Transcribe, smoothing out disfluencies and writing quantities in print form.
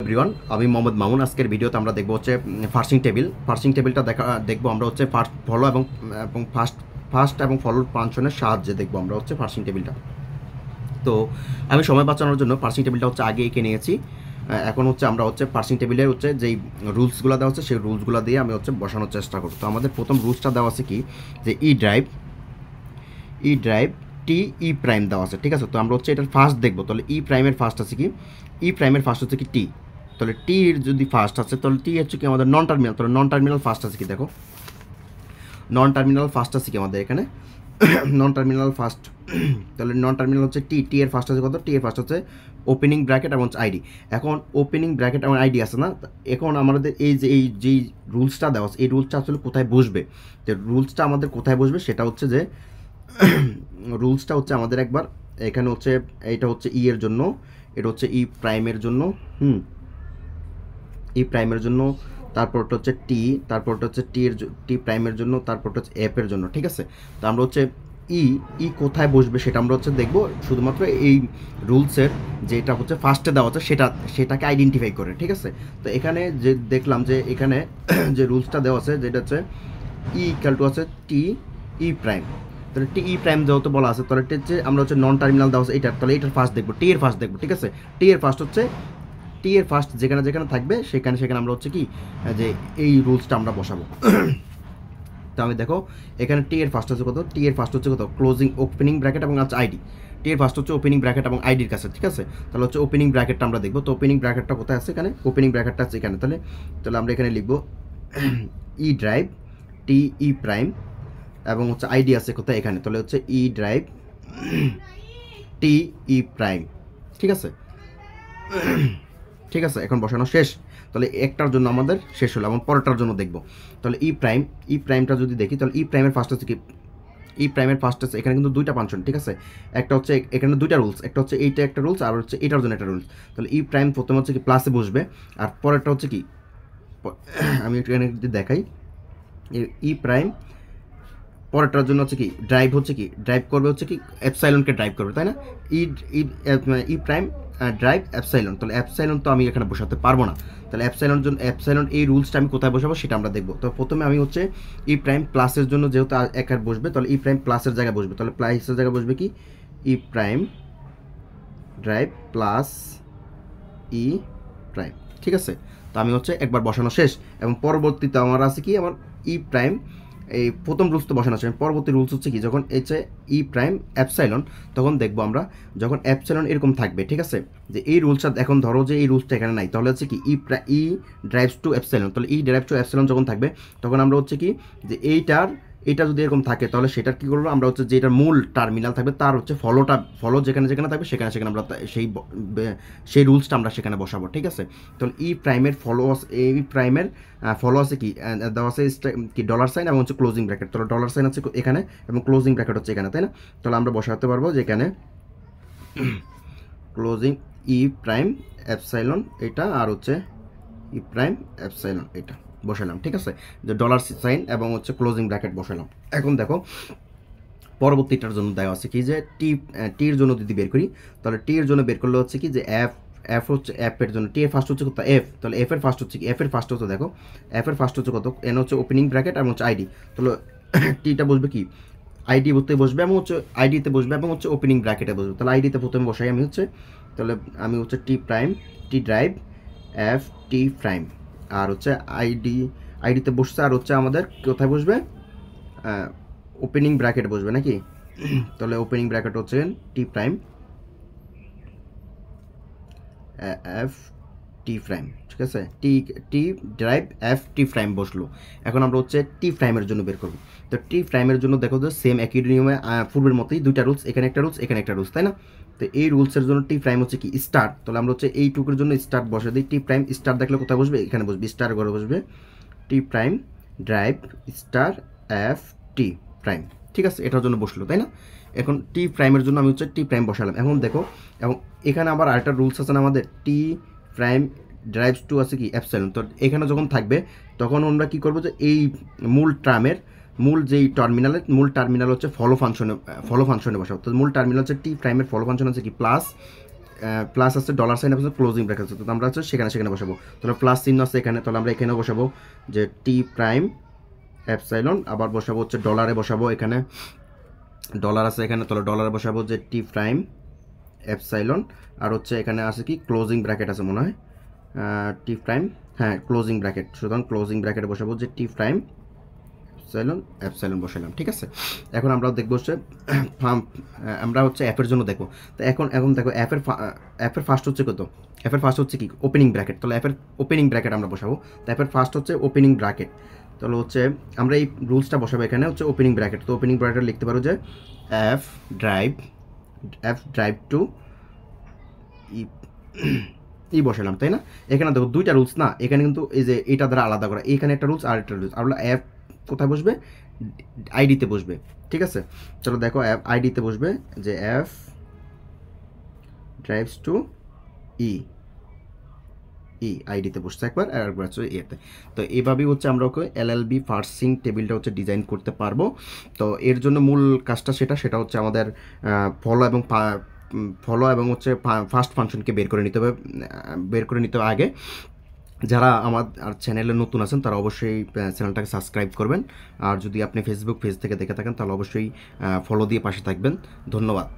Everyone, আমি মোহাম্মদ মামুন। আজকের ভিডিওতে আমরা দেখব হচ্ছে পার্সিং টেবিল। পার্সিং টেবিলটা দেখবো আমরা হচ্ছে ফলো এবং ফার্স্ট এবং ফলোর ফাংশনের সাহায্যে দেখবো আমরা হচ্ছে পার্সিং টেবিলটা। তো আমি সময় বাঁচানোর জন্য পার্সিং টেবিলটা হচ্ছে আগে এঁকে নিয়েছি। এখন হচ্ছে আমরা হচ্ছে পার্সিং টেবিলের হচ্ছে যেই রুলসগুলো দেওয়া হচ্ছে সেই রুলসগুলো দিয়ে আমি হচ্ছে বসানোর চেষ্টা করব। তো আমাদের প্রথম রুলসটা দেওয়া আছে কি, যে ই ড্রাইভ টি ই প্রাইম দেওয়া আছে, ঠিক আছে। তো আমরা হচ্ছে এটার ফার্স্ট দেখবো। তাহলে ই প্রাইমের ফার্স্ট আছে কি, ই প্রাইমের ফার্স্ট হচ্ছে কি টি। তাহলে টি এর যদি ফার্স্ট আছে তাহলে টি হচ্ছে কি আমাদের নন টার্মিনাল। তাহলে নন টার্মিনাল ফার্স্ট আছে কি, দেখো নন টার্মিনাল ফার্স্ট আছে কি আমাদের এখানে নন টার্মিনাল ফার্স্ট। তাহলে নন টার্মিনাল হচ্ছে টি, টি এর ফার্স্ট আছে কত, টি এর ফার্স্ট হচ্ছে ওপেনিং ব্র্যাকেট এবং হচ্ছে আইডি। এখন ওপেনিং ব্র্যাকেট এবং আইডি আছে না, এখন আমাদের এই যেই রুলসটা দেওয়া আছে এই রুলসটা আসলে কোথায় বসবে, যে রুলসটা আমাদের কোথায় বসবে সেটা হচ্ছে যে রুলসটা হচ্ছে আমাদের একবার এখানে হচ্ছে এইটা হচ্ছে ই এর জন্য, এটা হচ্ছে ই প্রাইমের জন্য, ই প্রাইমের জন্য, তারপরটা হচ্ছে টি, তারপরটা হচ্ছে টি প্রাইমের জন্য, তারপরটা হচ্ছে এফ এর জন্য, ঠিক আছে। তো আমরা হচ্ছে ই কোথায় বসবে সেটা আমরা হচ্ছে দেখবো শুধুমাত্র এই রুলসের যেটা হচ্ছে ফার্স্টে দেওয়া আছে সেটাকে আইডেন্টিফাই করে, ঠিক আছে। তো এখানে যে দেখলাম যে এখানে যে রুলসটা দেওয়া আছে যেটা হচ্ছে ই ইকুয়াল টু আছে টি ই প্রাইম। তাহলে টি ই প্রাইম যেহেতু বলা আছে তাহলে হচ্ছে আমরা হচ্ছে নন টার্মিনাল দেওয়া আছে এইটার, তাহলে এইটার ফার্স্ট দেখবো, টি এর ফার্স্ট দেখবো, ঠিক আছে। টি এর ফার্স্ট হচ্ছে টি এর ফার্স্ট যেখানে যেখানে থাকবে সেখানে সেখানে আমরা হচ্ছে কি যে এই রুলসটা আমরা বসাবো। তো আমি দেখো এখানে টি এর ফার্স্ট হচ্ছে কত, টি এর ফার্স্ট হচ্ছে কত ক্লোজিং ওপেনিং ব্র্যাকেট এবং আছে আইডি। টি এর ফার্স্ট হচ্ছে ওপেনিং ব্র্যাকেট এবং আইডির কাছে, ঠিক আছে। তাহলে হচ্ছে ওপেনিং ব্র্যাকেটটা আমরা দেখবো। তো ওপেনিং ব্র্যাকেটটা কোথায় আছে, এখানে ওপেনিং ব্র্যাকেটটা আছে এখানে। তাহলে তাহলে আমরা এখানে লিখবো ই ড্রাইভ টি ই প্রাইম এবং হচ্ছে আইডি আছে কোথায়, এখানে। তাহলে হচ্ছে ই ড্রাইভ টি ই প্রাইম, ঠিক আছে। ঠিক আছে, এখন বসানো শেষ। তাহলে একটার জন্য আমাদের শেষ হলো, এবং পরেরটার জন্য দেখব। তাহলে ই প্রাইমটা যদি দেখি তাহলে ই প্রাইমের ফার্স্ট হচ্ছে কি, ই প্রাইমের ফার্স্ট আছে এখানে কিন্তু দুইটা ফাংশন, ঠিক আছে। একটা হচ্ছে এখানে দুইটা রুলস, একটা হচ্ছে এইটা একটা রুলস আর হচ্ছে এটার জন্য একটা রুলস। তাহলে ই প্রাইম প্রথমে হচ্ছে কি প্লাসে বসবে, আর পরেরটা হচ্ছে কি আমি এখানে যদি দেখাই ই প্রাইম পরেরটার জন্য হচ্ছে কি ড্রাইভ হচ্ছে কি ড্রাইভ করবে হচ্ছে কি এপসাইলনকে ড্রাইভ করবে, তাই না। ই ই প্রাইম ড্রাইভ এপসাইলন। তাহলে এপসাইলন তো আমি এখানে বসাতে পারবো না। তাহলে এপসাইলন এই রুলসটা আমি কোথায় বসাবো সেটা আমরা দেখবো। তো প্রথমে আমি হচ্ছে ই প্রাইম প্লাসের জন্য যেহেতু একার বসবে তাহলে ই প্রাইম প্লাসের জায়গায় বসবে। তাহলে প্লাসের জায়গায় বসবে কি ই prime drive plus E prime, ঠিক আছে। তো আমি হচ্ছে একবার বসানো শেষ, এবং পরবর্তীতে আমার আছে কি আমার ই প্রাইম এই প্রথম রুলস তো বসানো আছে, পরবর্তী রুলস হচ্ছে কি যখন হচ্ছে ই প্রাইম অ্যাপসাইলন, তখন দেখবো আমরা যখন অ্যাপসাইলন এরকম থাকবে, ঠিক আছে। যে এই রুলসটা এখন ধরো যে এই রুলসটা এখানে নাই, তাহলে হচ্ছে কি ই ড্রাইভস টু অ্যাপসাইলন। তাহলে ই ড্রাইভ টু অ্যাপসাইলন যখন থাকবে তখন আমরা হচ্ছে কি যে এটা যদি এরকম থাকে তাহলে সেটার কী করবো আমরা হচ্ছে যে এটার মূল টার্মিনাল থাকবে তার হচ্ছে ফলো যেখানে যেখানে থাকবে সেখানে সেখানে আমরা সেই রুলসটা আমরা সেখানে বসাবো, ঠিক আছে। তাহলে ই প্রাইমের ফলো আছে কি দেওয়া আছে কি ডলার সাইন এবং হচ্ছে ক্লোজিং ব্র্যাকেট। তাহলে ডলার সাইন আছে এখানে এবং ক্লোজিং ব্র্যাকেট হচ্ছে এখানে, তাই না। তাহলে আমরা বসাতে পারবো যে এখানে ক্লোজিং ই প্রাইম অ্যাপসাইলন এটা আর হচ্ছে ই প্রাইম অ্যাপসাইলন এটা বসালাম, ঠিক আছে। যে ডলার সাইন এবং হচ্ছে ক্লোজিং ব্র্যাকেট বসালাম। এখন দেখো পরবর্তীটার জন্য দেওয়া আছে কি যে টির জন্য যদি বের করি তাহলে টির জন্য বের করলে হচ্ছে কি যে এফ হচ্ছে এফ এর জন্য টি এর ফার্স্ট হচ্ছে কত এফ। তাহলে এফ এর ফার্স্ট হচ্ছে কি এফ এর ফার্স্ট হচ্ছে দেখো এফ এর ফার্স্ট হচ্ছে কত এন হচ্ছে ওপেনিং ব্র্যাকেট এবং হচ্ছে আইডি। তাহলে টিটা বসবে কি আইডি বসবে এবং হচ্ছে আইডিতে বসবে এবং হচ্ছে ওপেনিং ব্র্যাকেটে বসবে। তাহলে আইডিতে প্রথমে বসাই আমি হচ্ছে, তাহলে আমি হচ্ছে টি প্রাইম টি ড্রাইভ এফ টি প্রাইম আর হচ্ছে আইডিতে বসছে, আর হচ্ছে আমাদের কোথায় বসবে ওপেনিং ব্র্যাকেট বসবে নাকি। তাহলে ওপেনিং ব্র্যাকেট হচ্ছে টি প্রাইম এফ টি প্রাইম, ঠিক আছে। টি ড্রাইভ এফ টি প্রাইম বসলো। এখন আমরা হচ্ছে টি প্রাইমের জন্য বের করবো। তো টি প্রাইমের জন্য দেখো যে সেম একই নিয়মে পূর্বের মতোই দুইটা রুলস, এখানে একটা রুলস এখানে একটা রুলস, তাই না। তো এই রুলসের জন্য টি প্রাইম হচ্ছে কি স্টার। তাহলে আমরা হচ্ছে এই টুকুর জন্য স্টার বসে দিই। টি প্রাইম স্টার দেখলে কোথায় বসবে, এখানে বসবে স্টার ঘরে বসবে T prime drive star F T prime, ঠিক আছে। এটার জন্য বসলো, তাই না। এখন টি প্রাইমের জন্য আমি হচ্ছে টি প্রাইম বসালাম। এখন দেখো এবং এখানে আবার আরেকটা রুলস আছে না আমাদের টি প্রাইম ড্রাইভস টু আছে কি অ্যাপসাইলন। তো এখানে যখন থাকবে তখন আমরা কি করবো যে এই মূল যেই মূল টার্মিনাল হচ্ছে ফলো ফাংশনে বসাবো। তো মূল টার্মিনাল হচ্ছে টি প্রাইমের ফলো ফাংশন হচ্ছে কি প্লাস প্লাস আছে, ডলার সাইন আছে, ক্লোজিং ব্র্যাকেট আছে, তো আমরা হচ্ছে সেখানে বসাবো। তাহলে প্লাস চিহ্ন আছে এখানে, তাহলে আমরা এখানেও বসাবো যে টি প্রাইম এপসাইলন, আবার বসাবো হচ্ছে ডলারে বসাবো, এখানে ডলার আছে এখানে, তাহলে ডলারে বসাবো যে টি প্রাইম এপসাইলন, আর হচ্ছে এখানে আছে কি ক্লোজিং ব্র্যাকেট আছে মনে হয়, টি প্রাইম, হ্যাঁ ক্লোজিং ব্র্যাকেট, সুতরাং ক্লোজিং ব্র্যাকেটে বসাবো যে টি প্রাইম এপসাইলন বসালাম, ঠিক আছে। এখন আমরা দেখবো হচ্ছে আমরা হচ্ছে অ্যাপের জন্য দেখবো। তো এখন দেখো অ্যাপের ফার্স্ট হচ্ছে কত, অ্যাপের ফার্স্ট হচ্ছে কি ওপেনিং ব্র্যাকেট, তাহলে অ্যাপের ওপেনিং ব্র্যাকেট আমরা বসাবো। তো অ্যাপের ফার্স্ট হচ্ছে ওপেনিং ব্র্যাকেট, তাহলে হচ্ছে আমরা এই রুলসটা বসাবো এখানে হচ্ছে ওপেনিং ব্র্যাকেট। তো ওপেনিং ব্র্যাকেট লিখতে পারো যে এফ ড্রাইভ টু ই বসালাম, তাই না। এখানে দেখো দুইটা রুলস না, এখানে কিন্তু এই যে এটা দ্বারা আলাদা করা, এখানে একটা রুলস আর একটা রুলস, আর অ্যাপ কোথায় বসবে, আইডিতে বসবে, ঠিক আছে। চলো দেখো অ্যাপ আইডিতে বসবে যে এফ ড্রাইভস টু আইডিতে বসছে একবার, আর একবার হচ্ছে এতে। তো এইভাবেই হচ্ছে আমরা ওকে এলএলবি পার্সিং টেবিলটা হচ্ছে ডিজাইন করতে পারবো। তো এর জন্য মূল কাজটা সেটা হচ্ছে আমাদের ফলো এবং হচ্ছে ফার্স্ট ফাংশনকে বের করে নিতে হবে আগে। যারা আমার চ্যানেলে নতুন আছেন তারা অবশ্যই চ্যানেলটাকে সাবস্ক্রাইব করবেন, আর যদি আপনি ফেসবুক পেজ থেকে দেখে থাকেন তাহলে অবশ্যই ফলো দিয়ে পাশে থাকবেন। ধন্যবাদ।